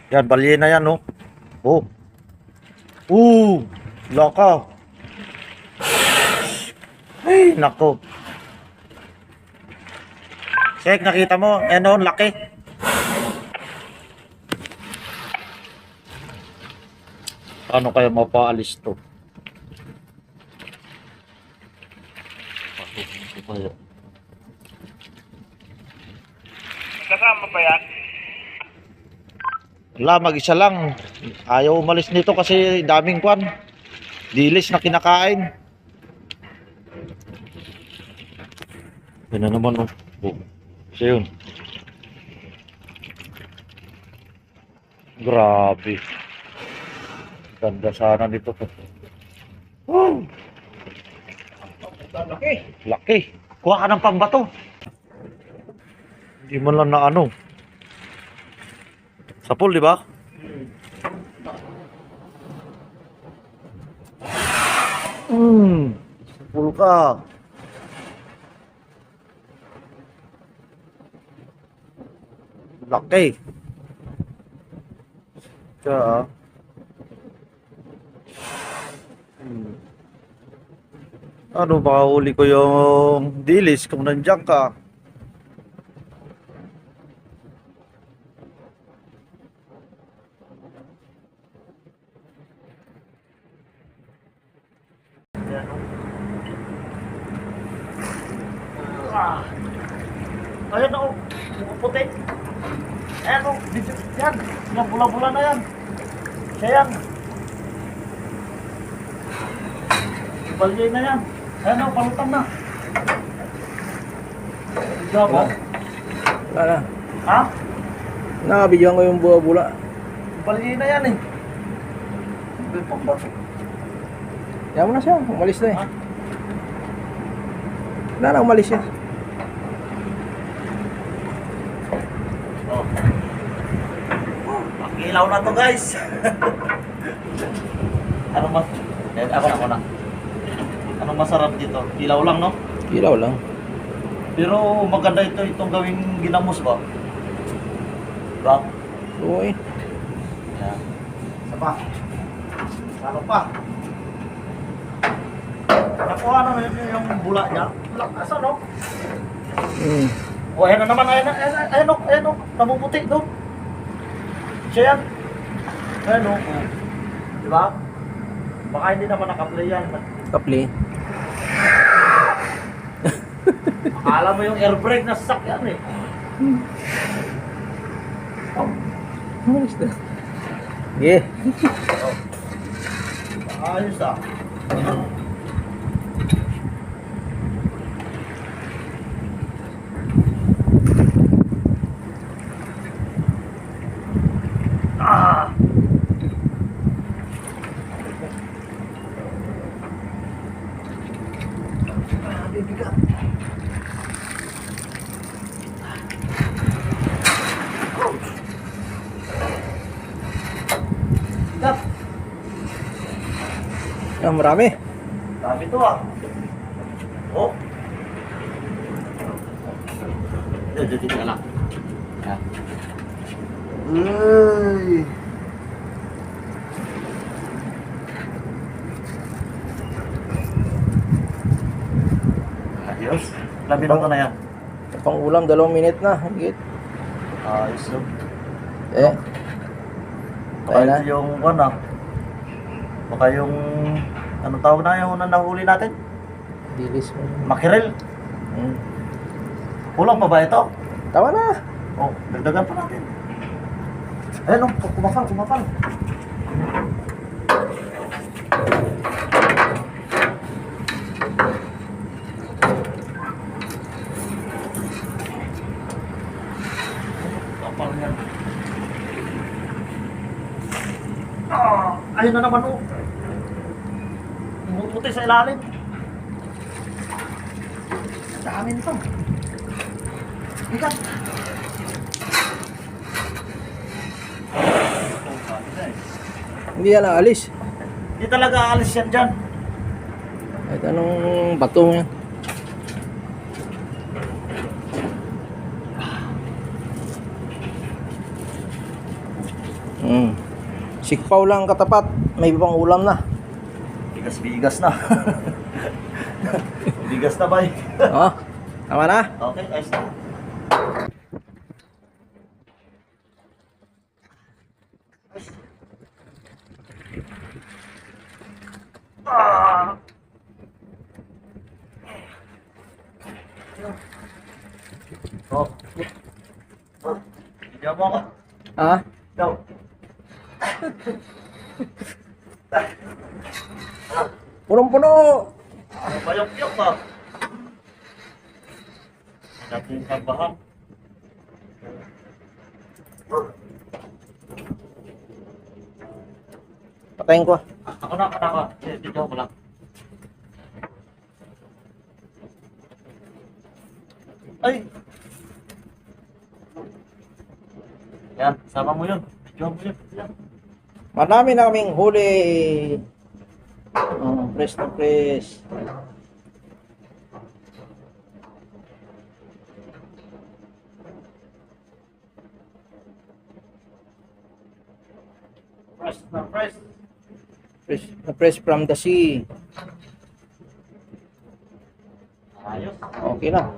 Yan, balyena yan, no? Oh. Laka. Ay, nako. Sek, nakita mo? Ano, laki. Paano kaya mapaalis to? Kasama pa yan? Wala, mag-isa lang. Ayaw umalis nito kasi daming kwan. Dilis na kinakain. Yan na naman, oh. So yun. Grabe. Ganda sana nito. Woo! Laki. Laki. Kuha ka ng pambato. Hindi mo lang na ano. Sa pool, di ba? Sa pool ka. Laki. Kaya, ano, makahuli ko yung dilis kung nandiyan ka. Ayan o, mukhang puti. Ayan o, yan. Yung bula-bula na yan. Siya yan. Balye na yan. Ayan o, palutang na. Ikaw mo? Wala na. Ha? Nakabidyoan ko yung bula-bula. Balye na yan eh. Bipang ba? Kaya mo na siya. Umalis na eh. Ha? Wala na, umalis siya. Oh. Makilaw na to guys. Ano mas? Ako na. Anong masarap dito? Ilaw lang, no? Ilaw lang. Pero maganda itong gawing ginamos ba? Diba? Oo eh. Yan. Isa pa. Ano pa? Nakuha na yung bula niya. Asan, no? O, ayan na naman. Ayan, no? Namumuti doon. Siya yan. Ayan, no? Diba? Baka hindi naman nakaplay yan. Kapli. Akala mo yung air brake na sasakyan eh. Umalis na. Yeah. Ayos ah. Ah! Bibigat. Bigat. Ah, marami. Dami to ah. Oh. Dito ka lang. Yan. Uy. Ayos. Ilang minuto na yan? Pang ulam, 2 minute na. Higit. Ayos no. Eh. Baka Ayun na. yung ano. Baka yung anong tawag na yung nahuli natin? Dilis mo. Makirel. Hmm. Kulang pa ba ito? Tawa na. Oh, dagdagan pa natin. Ayun, oh, kumapal. Kapal yan. Ayun na naman, oh. Umuputi sa ilalim. Ang dami nito. Bigat. Hindi yan aalis. Hindi talaga aalis yan dyan. Kahit anong bato mo yan. Sikpaw lang katapat. May ibang ulam na. Bigas-bigas na. Bigas na ba? Oh, tama na. Okay, ayos na. Ah! Oh. Hindi mo ako. Ha? Ikaw. Punong-puno. Ano ba yung piyok ba? Natin sa bahan. Patayin ko. Ako na, anak ko. Video ko lang. Ay! Yan, sama mo yun. Video mo yun. Yan. Marami na kaming huli. Press na press. Press na press. Press na press from the sea. Ayos. Okay na.